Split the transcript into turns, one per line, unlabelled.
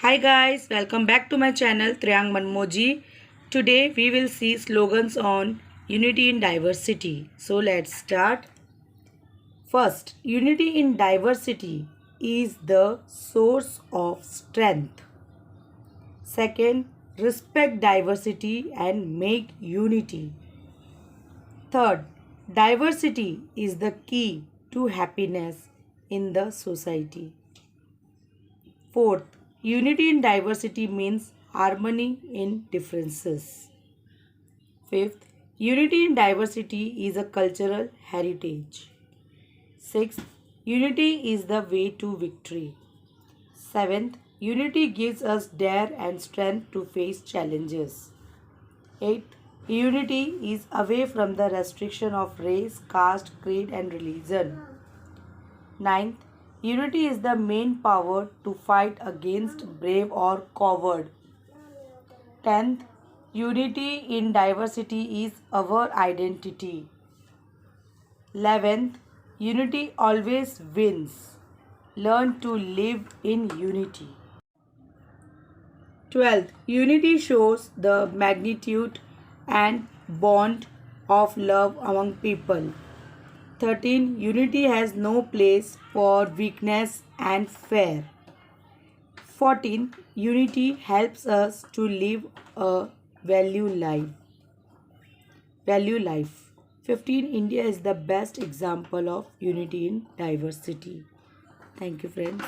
Hi guys, welcome back to my channel Triang Manmoji. Today we will see slogans on unity in diversity. So let's start. First, unity in diversity is the source of strength. Second, respect diversity and make unity. Third, diversity is the key to happiness in the society. Fourth, unity in diversity means harmony in differences. Fifth, unity in diversity is a cultural heritage. Sixth, unity is the way to victory. Seventh, unity gives us dare and strength to face challenges. Eighth, unity is away from the restriction of race, caste, creed, and religion. Ninth, unity is the main power to fight against brave or coward. 10th, unity in diversity is our identity. 11th, unity always wins. Learn to live in unity. 12th, unity shows the magnitude and bond of love among people. 13. Unity has no place for weakness and fear. 14. Unity helps us to live a value life. 15. India is the best example of unity in diversity. Thank you, friends.